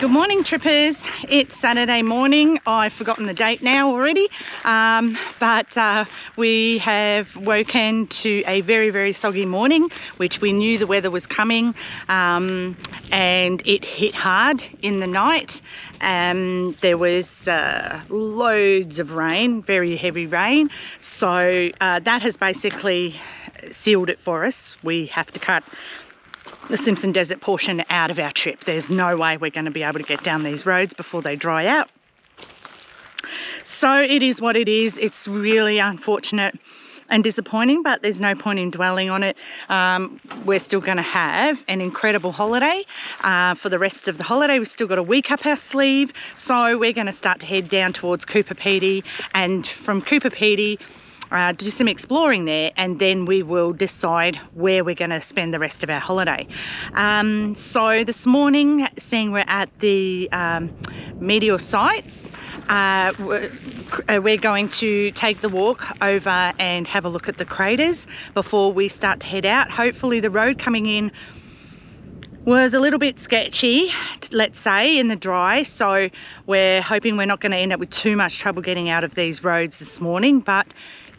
Good morning, trippers. It's Saturday morning. I've forgotten the date now already, but we have woken to a very, very soggy morning, which we knew the weather was coming, and it hit hard in the night. There was loads of rain, very heavy rain, so that has basically sealed it for us. We have to cut the Simpson Desert portion out of our trip. There's no way we're going to be able to get down these roads before they dry out. So it is what it is. It's really unfortunate and disappointing, but there's no point in dwelling on it. We're still going to have an incredible holiday. For the rest of the holiday, we've still got a week up our sleeve. So we're going to start to head down towards Cooper Pedy, and from Cooper Pedy, do some exploring there, and then we will decide where we're going to spend the rest of our holiday. So this morning, seeing we're at the meteor sites, we're going to take the walk over and have a look at the craters before we start to head out. Hopefully the road coming in was a little bit sketchy, let's say, in the dry, so we're hoping we're not going to end up with too much trouble getting out of these roads this morning, but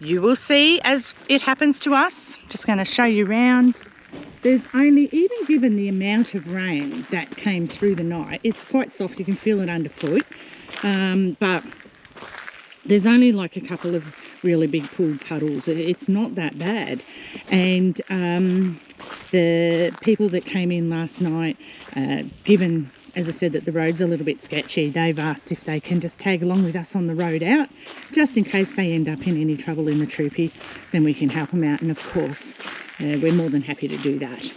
you will see as it happens to us. Just going to show you around. There's only, even given the amount of rain that came through the night, it's quite soft, you can feel it underfoot, but there's only like a couple of really big pooled puddles. It's not that bad. And the people that came in last night, given, as I said, that the road's a little bit sketchy, they've asked if they can just tag along with us on the road out, just in case they end up in any trouble in the troopy, then we can help them out. And of course, we're more than happy to do that.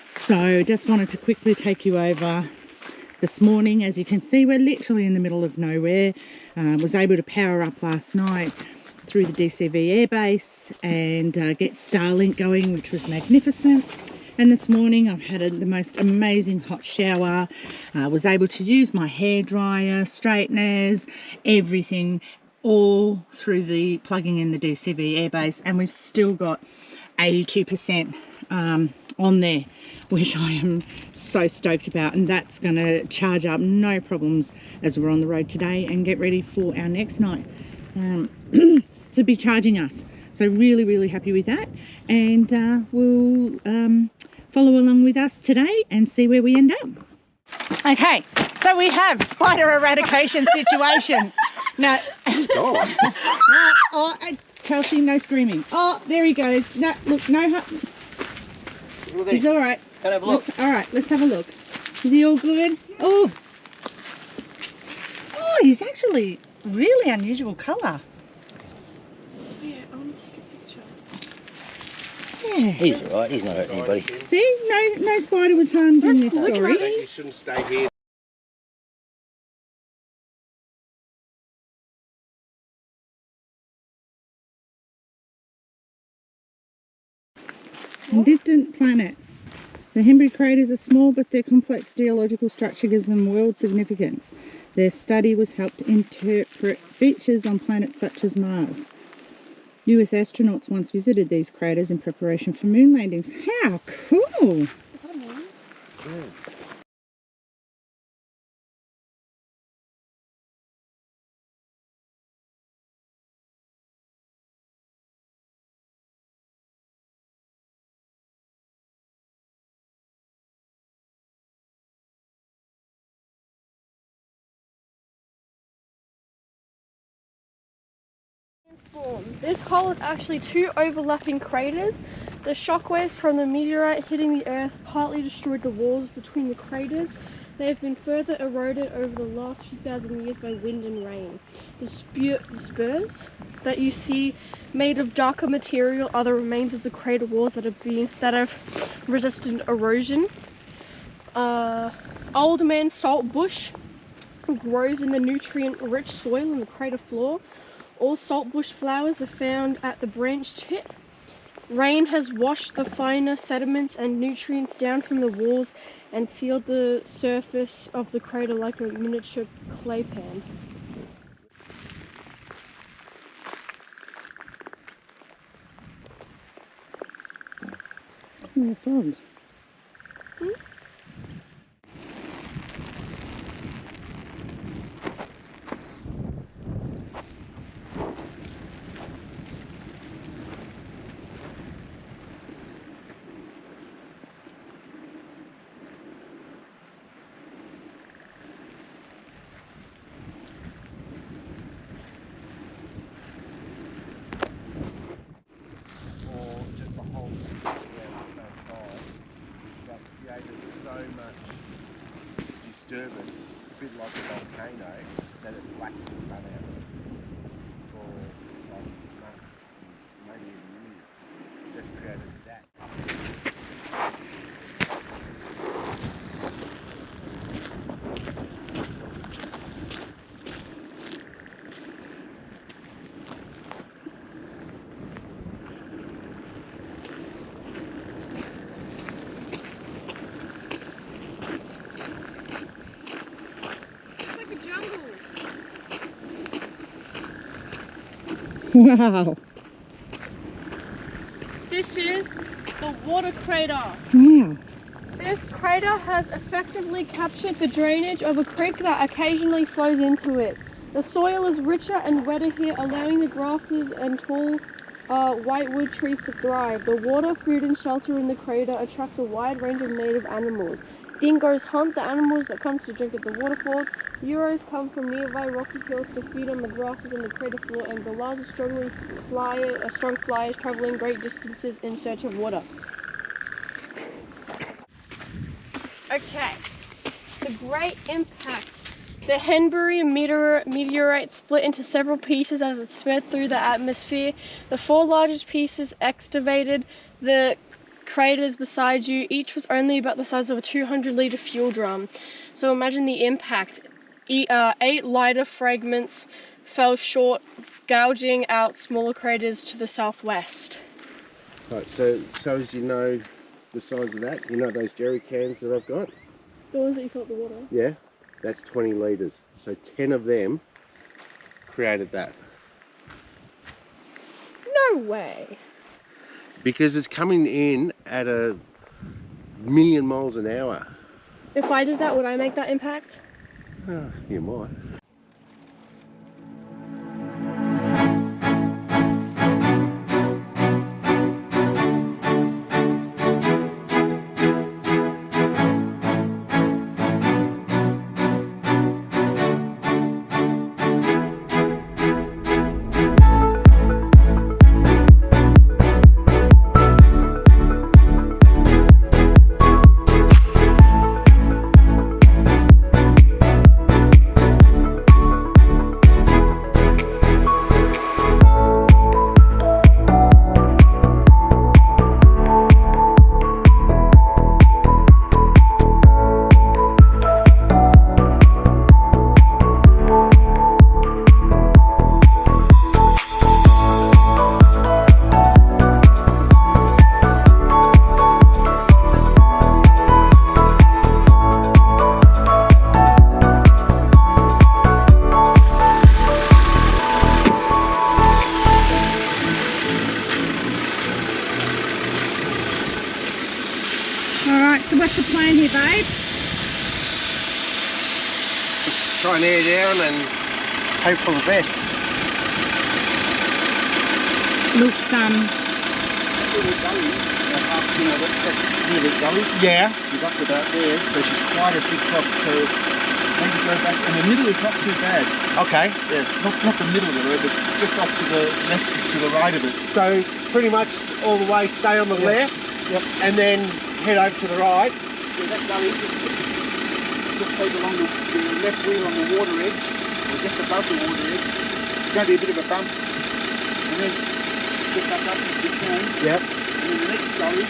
So just wanted to quickly take you over this morning. As you can see, we're literally in the middle of nowhere. Was able to power up last night through the DCV airbase and get Starlink going, which was magnificent. And this morning I've had the most amazing hot shower. Was able to use my hairdryer, straighteners, everything, all through the plugging in the DCV airbase, and we've still got 82% on there, which I am so stoked about, and that's going to charge up no problems as we're on the road today and get ready for our next night to be charging us. So really, really happy with that, and we'll follow along with us today and see where we end up. Okay, so we have spider eradication situation. No, he's gone. Chelsea, no screaming. Oh, there he goes. No, look, no. He's all right. Can I have a look? All right, let's have a look. Is he all good? Oh, he's actually really unusual colour. Yeah, I want to take a picture. Yeah. He's all right. He's not hurting anybody. See, no spider was harmed in this story. You shouldn't stay here. Distant planets. The Hembury craters are small, but their complex geological structure gives them world significance. Their study was helped to interpret features on planets such as Mars. US astronauts once visited these craters in preparation for moon landings. How cool! Is that a moon? Yeah. This hole is actually two overlapping craters. The shockwaves from the meteorite hitting the Earth partly destroyed the walls between the craters. They have been further eroded over the last few thousand years by wind and rain. The spurs that you see made of darker material are the remains of the crater walls that have resisted erosion. Old man saltbush grows in the nutrient-rich soil in the crater floor. All saltbush flowers are found at the branch tip. Rain has washed the finer sediments and nutrients down from the walls and sealed the surface of the crater like a miniature clay pan. Oh, the frogs. Wow. This is the water crater. Wow. This crater has effectively captured the drainage of a creek that occasionally flows into it. The soil is richer and wetter here, allowing the grasses and tall whitewood trees to thrive. The water, food and shelter in the crater attract a wide range of native animals. Dingoes hunt the animals that come to drink at the waterfalls. Euros come from nearby rocky hills to feed on the grasses on the crater floor, and galahs are strong flyers traveling great distances in search of water. Okay, the Great Impact. The Henbury meteorite split into several pieces as it sped through the atmosphere. The 4 largest pieces excavated the craters beside you. Each was only about the size of a 200-litre fuel drum. So imagine the impact. 8 lighter fragments fell short, gouging out smaller craters to the southwest. Right, so as you know the size of that, you know those jerry cans that I've got? The ones that you fill up the water? Yeah, that's 20 litres. So 10 of them created that. No way. Because it's coming in at 1,000,000 miles an hour. If I did that, would I make that impact? Oh, you might. Alright, so what's the plan here, babe? Try and air down and hope for the best. Looks, Yeah. She's up to about there, so she's quite a big top, so maybe go back, and the middle is not too bad. Okay. Yeah, not the middle of the road, but just off to the left, to the right of it. So pretty much all the way stay on the left. Yep. And then head over to the right. Yeah, that gully, just take along the left wheel on the water edge, or just above the water edge. It's going to be a bit of a bump, and then get back up as we can. Yep. And then the next gully,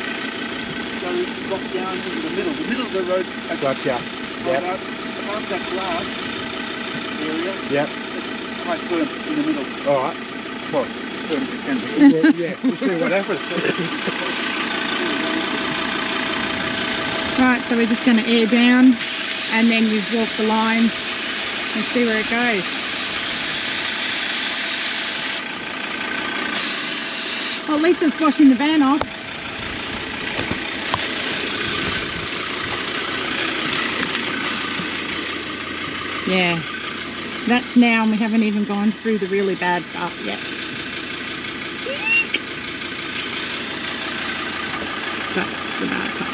go drop down into the middle. The middle of the road, Gotcha. Yep. right past that glass area. Yep. It's quite firm in the middle. All right. Well, as firm as it can be. Yeah, we'll see what happens. right, so we're just going to air down and then we walk the line and see where it goes. Well, at least I'm squashing the van off. Yeah, that's now, and we haven't even gone through the really bad part yet. That's the bad part.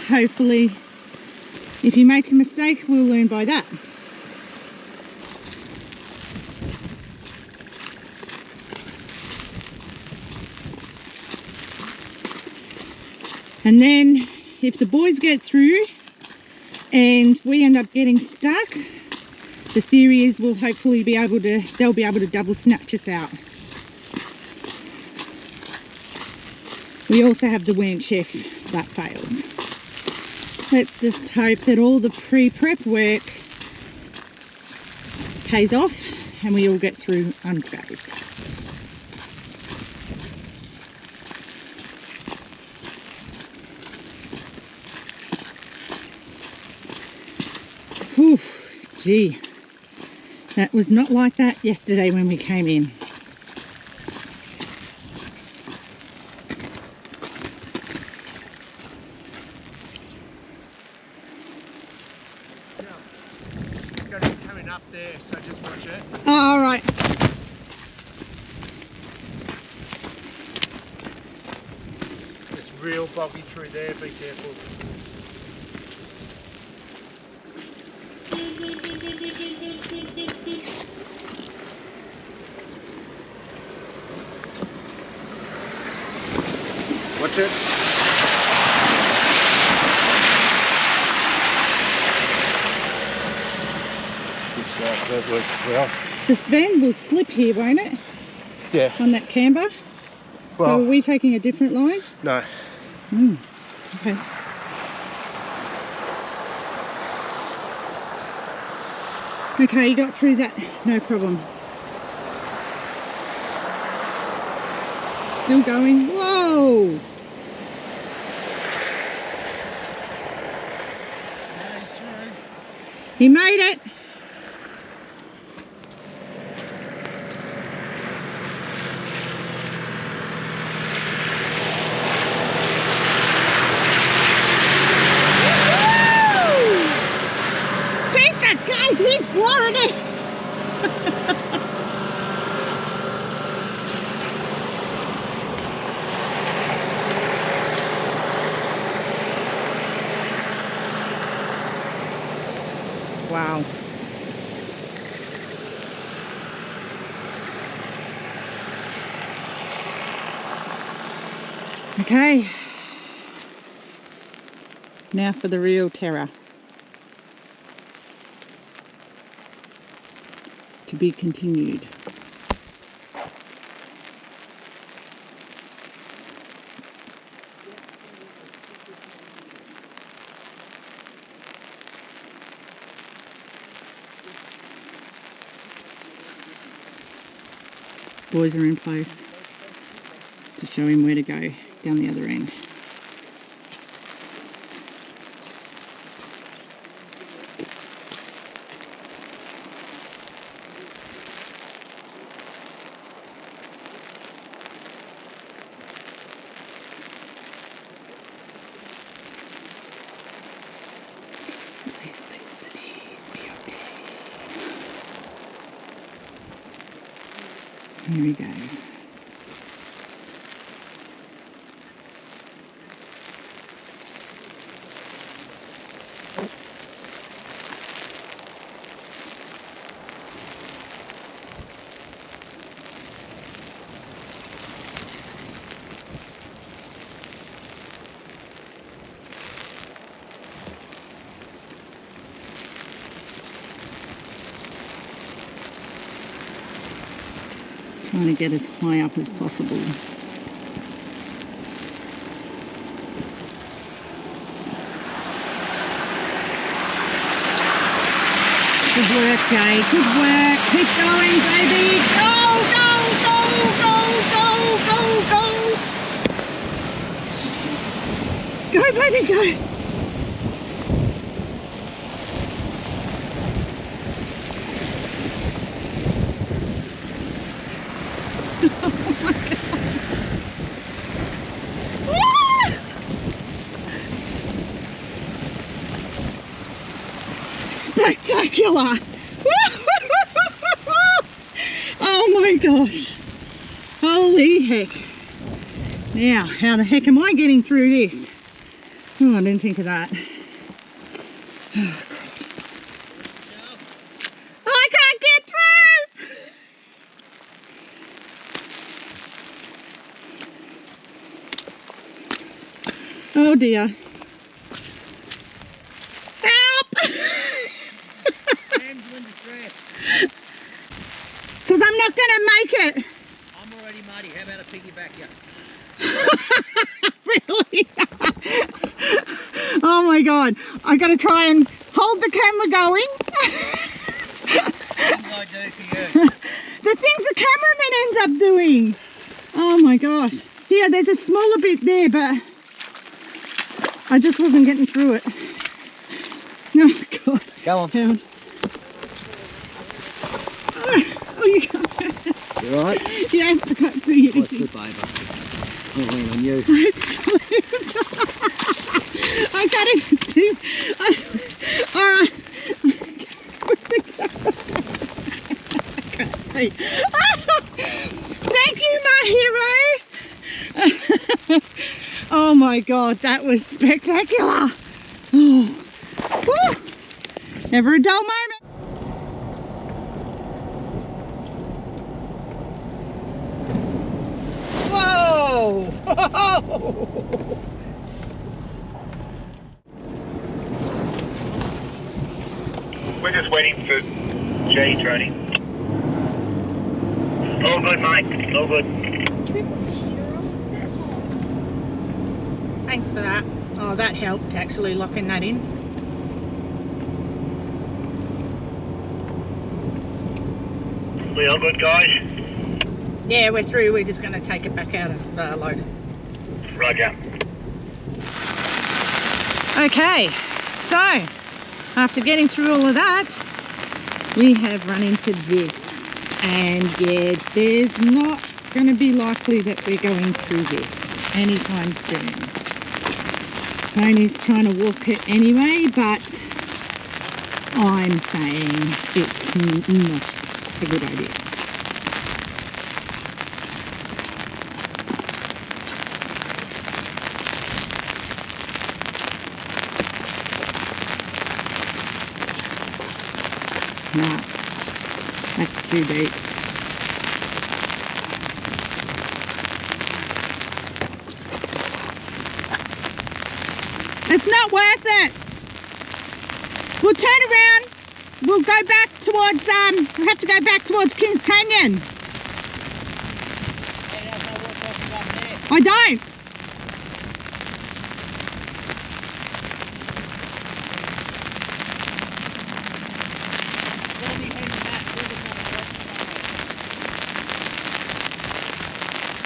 Hopefully, if he makes a mistake, we'll learn by that. And then, if the boys get through and we end up getting stuck, the theory is they'll be able to double snatch us out. We also have the winch if that fails. Let's just hope that all the pre-prep work pays off and we all get through unscathed. Whew, gee, That was not like that yesterday when we came in. Coming up there, so just watch it. Oh, all right. It's real boggy through there, be careful. Watch it. Good stuff, that worked well. This van will slip here, won't it? Yeah. On that camber. So Well, are we taking a different line? no. Okay. Okay, you got through that, no problem. Still going. Whoa! He made it. Piece of cake, he's blowing it. Wow. Okay. Now for the real terror. To be continued. Boys are in place to show him where to go down the other end. Please, please, please be okay. Here he goes. Trying to get as high up as possible. Good work, Jay. Good work. Keep going, baby. Go, go, go, go, go, go, go. Go, baby, go. Spectacular! Oh my gosh! Holy heck! Now, how the heck am I getting through this? Oh, I didn't think of that. Oh, God. I can't get through! Oh dear. Because I'm not going to make it. I'm already muddy. How about a piggyback you? Really? Oh my God. I got to try and hold the camera going. What do I do for you? The things the cameraman ends up doing. Oh my gosh. Yeah, there's a smaller bit there, but I just wasn't getting through it. Oh God. Go on. Hang on. You alright? Yeah, I can't see Might anything. slip over. I'll lean on you. Don't slip. I can't even see. Alright. I can't see. Thank you, my hero. Oh my God, that was spectacular. Oh. Woo. Never a dull moment. Whoa! We're just waiting for Jay Tony. All good, mate. All good. Thanks for that. Oh, that helped actually locking that in. We all good, guys? Yeah, we're through. We're just going to take it back out of load. Roger. Okay, so after getting through all of that, we have run into this. And yeah, there's not going to be likely that we're going through this anytime soon. Tony's trying to walk it anyway, but I'm saying it's not a good idea. No, that's too deep. It's not worth it. We'll turn around. We'll go back towards, we'll have to go back towards Kings Canyon. I don't.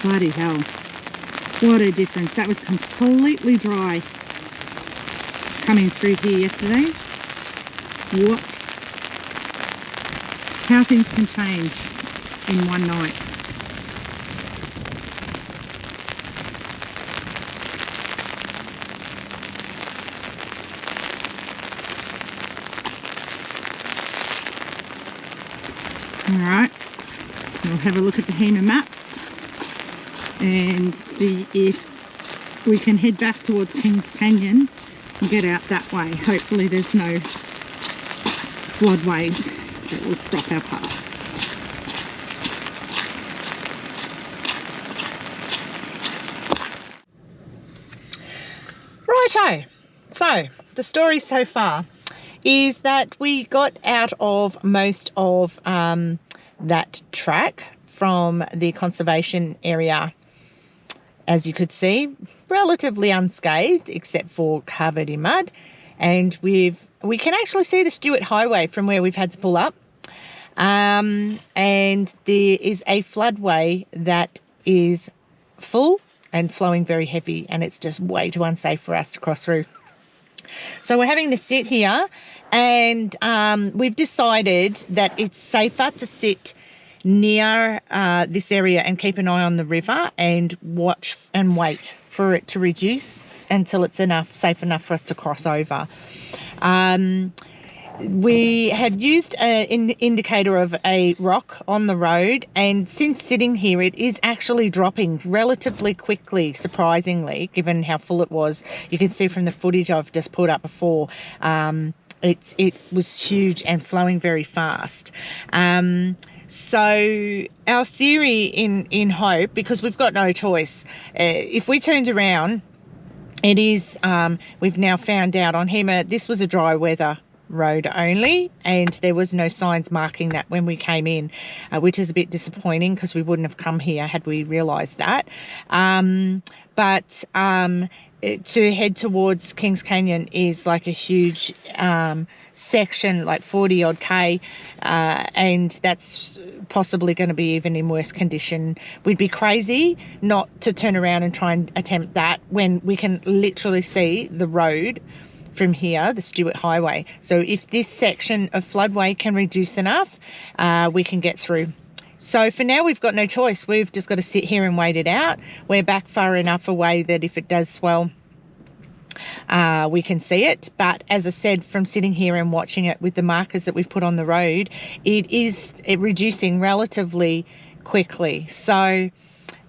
Bloody hell. What a difference. That was completely dry coming through here yesterday. What? How things can change in one night. Alright, so we'll have a look at the HEMA maps and see if we can head back towards Kings Canyon and get out that way. Hopefully there's no floodways that will stop our path. Righto, so the story so far is that we got out of most of that track from the conservation area, as you could see, relatively unscathed except for covered in mud, and we can actually see the Stewart Highway from where we've had to pull up, and there is a floodway that is full and flowing very heavy, and it's just way too unsafe for us to cross through. So we're having to sit here, and we've decided that it's safer to sit near this area and keep an eye on the river and watch and wait for it to reduce until it's safe enough for us to cross over. We had used an indicator of a rock on the road, and since sitting here it is actually dropping relatively quickly, surprisingly, given how full it was. You can see from the footage I've just put up before, it was huge and flowing very fast. So our theory in hope, because we've got no choice, if we turned around, it is, we've now found out on HEMA, this was a dry weather road only, and there was no signs marking that when we came in, which is a bit disappointing because we wouldn't have come here had we realised that. But to head towards Kings Canyon is like a huge section, like 40 odd K, and that's possibly going to be even in worse condition. We'd be crazy not to turn around and try and attempt that when we can literally see the road from here, the Stewart Highway. So if this section of floodway can reduce enough, we can get through. So for now, we've got no choice. We've just got to sit here and wait it out. We're back far enough away that if it does swell, we can see it. But as I said, from sitting here and watching it with the markers that we've put on the road, it is reducing relatively quickly. So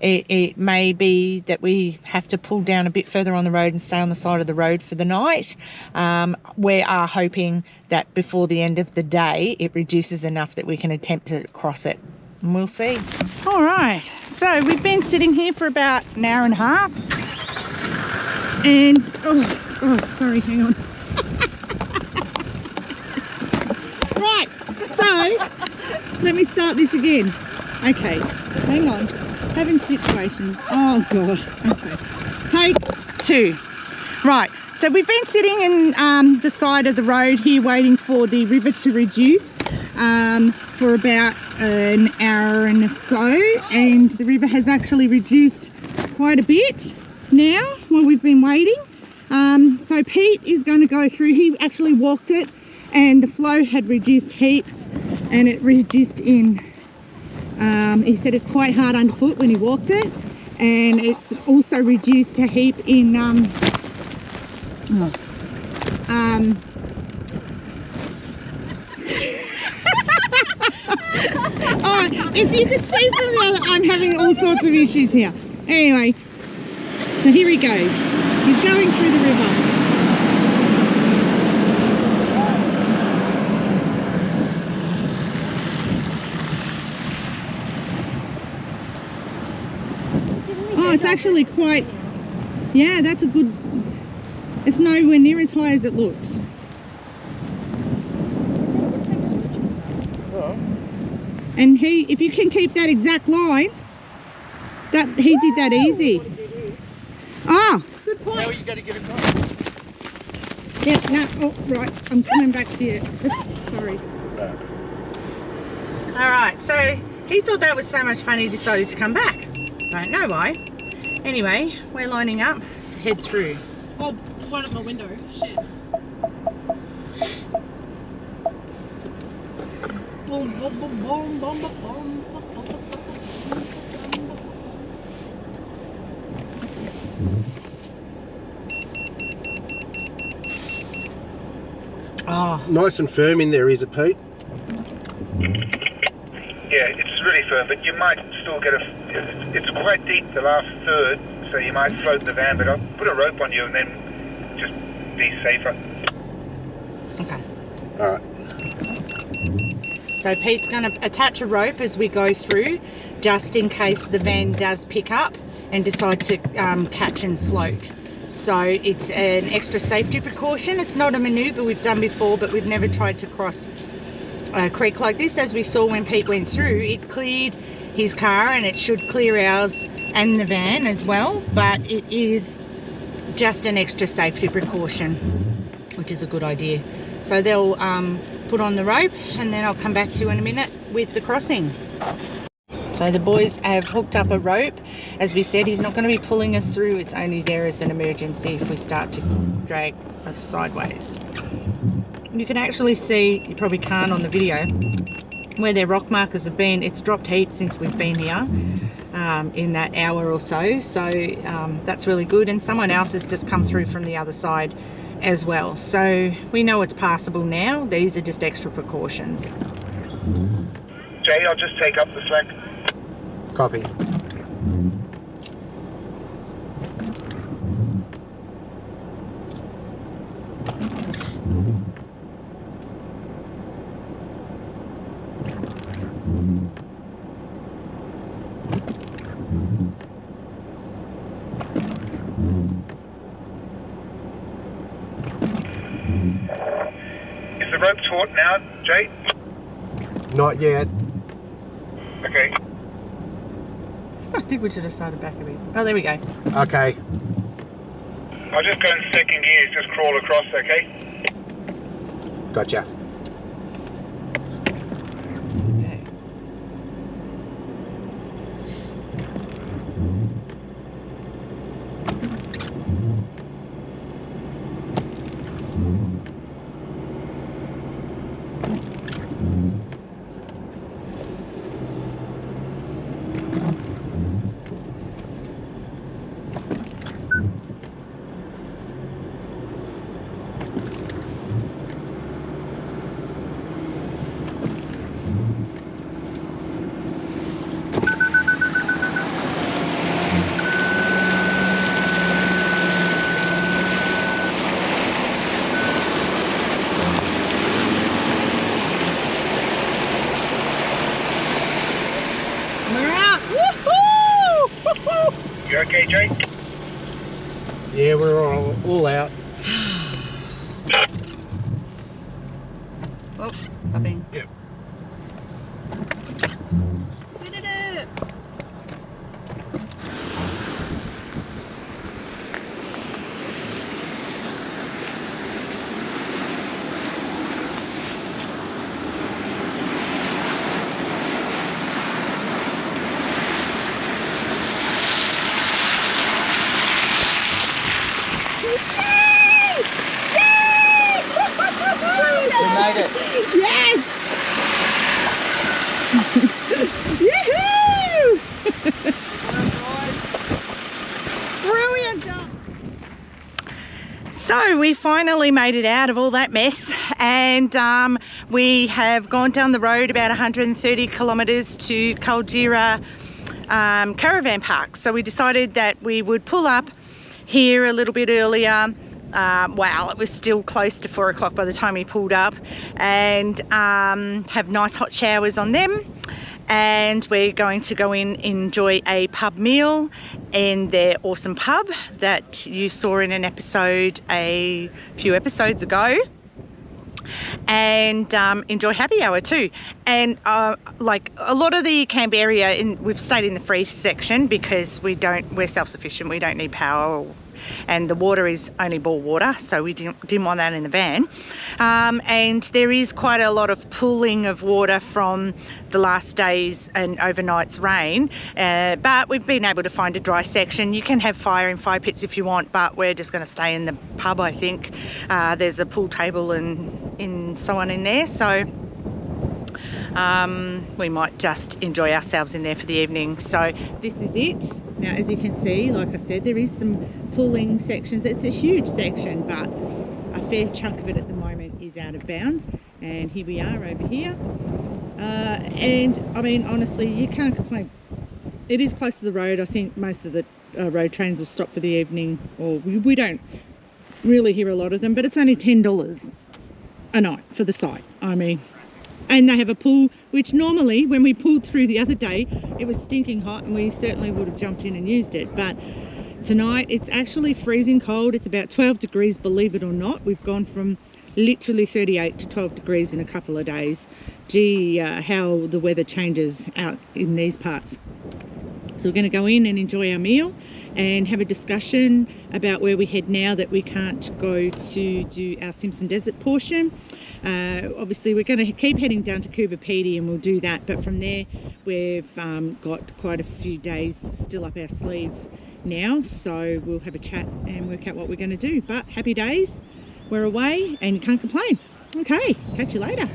it may be that we have to pull down a bit further on the road and stay on the side of the road for the night. We are hoping that before the end of the day, it reduces enough that we can attempt to cross it. And we'll see. All right, so we've been sitting here for about an hour and a half. And, oh, sorry, hang on. Right, so, let me start this again. Okay, hang on. Having situations. Oh, God. Okay. Take 2. Right, so we've been sitting in the side of the road here waiting for the river to reduce for about an hour and so, and the river has actually reduced quite a bit now while we've been waiting. So Pete is going to go through. He actually walked it and the flow had reduced heaps, and it reduced in, he said it's quite hard underfoot when he walked it, and it's also reduced a heap in if you could see from the other, I'm having all sorts of issues here. Anyway, so here he goes. He's going through the river. Oh, it's actually quite, yeah, that's a good, it's nowhere near as high as it looks. And he, if you can keep that exact line, that he did that easy. Ah, good point. How are you going to get across? Yeah, no, oh, right, I'm coming back to you. Just, sorry. All right, so he thought that was so much fun he decided to come back. Don't know why. Anyway, we're lining up to head through. Oh, one at my window. Shit. Boom, boom, boom, boom, boom, boom, boom. Oh, Nice and firm in there, is it, Pete? Yeah, it's really firm, but you might still get it's quite deep, the last third, so you might float the van, but I'll put a rope on you and then just be safer. okay. All right. So Pete's going to attach a rope as we go through, just in case the van does pick up and decide to catch and float. So it's an extra safety precaution. It's not a manoeuvre we've done before, but we've never tried to cross a creek like this. As we saw when Pete went through, it cleared his car and it should clear ours and the van as well, but it is just an extra safety precaution, which is a good idea. So they'll put on the rope and then I'll come back to you in a minute with the crossing. So the boys have hooked up a rope. As we said, he's not going to be pulling us through. It's only there as an emergency if we start to drag us sideways. You can actually see, you probably can't on the video, where their rock markers have been. It's dropped heaps since we've been here in that hour or so. So that's really good. And someone else has just come through from the other side as well. So we know it's passable now. These are just extra precautions. Jay, I'll just take up the slack. Copy. Is the rope taut now, Jay? Not yet. Okay. I think we should have started back a bit. Oh, there we go. Okay. I'll just go in second gear, just crawl across, okay? Gotcha. Okay. Woohoo! You okay, Jake? Yeah, we're all out. Oh, stopping. Yep. We did it! We made it. Yes! Yoo-hoo! Brilliant job. So we finally made it out of all that mess, and we have gone down the road about 130 kilometres to Caldera Caravan Park. So we decided that we would pull up here a little bit earlier. Well, it was still close to 4 o'clock by the time we pulled up, and have nice hot showers on them. And we're going to go in, enjoy a pub meal in their awesome pub that you saw in an episode a few episodes ago, and enjoy happy hour too. And like a lot of the camp area, we've stayed in the free section because we're self-sufficient, we don't need power, and the water is only bore water, so we didn't want that in the van. And there is quite a lot of pooling of water from the last day's and overnight's rain, but we've been able to find a dry section. You can have fire in fire pits if you want, but we're just going to stay in the pub, I think. There's a pool table and so on in there, so we might just enjoy ourselves in there for the evening. So this is it. Now, as you can see, like I said, there is some pooling sections. It's a huge section, but a fair chunk of it at the moment is out of bounds. And here we are over here. And I mean, honestly, you can't complain. It is close to the road. I think most of the road trains will stop for the evening, or we don't really hear a lot of them, but it's only $10 a night for the site. I mean, and they have a pool, which normally when we pulled through the other day, it was stinking hot and we certainly would have jumped in and used it. But tonight it's actually freezing cold. It's about 12 degrees, believe it or not. We've gone from literally 38 to 12 degrees in a couple of days. Gee, how the weather changes out in these parts. So we're going to go in and enjoy our meal and have a discussion about where we head now that we can't go to do our Simpson Desert portion. Obviously we're going to keep heading down to Coober Pedy and we'll do that, but from there we've got quite a few days still up our sleeve now, so we'll have a chat and work out what we're going to do. But happy days, we're away and you can't complain. Okay, catch you later.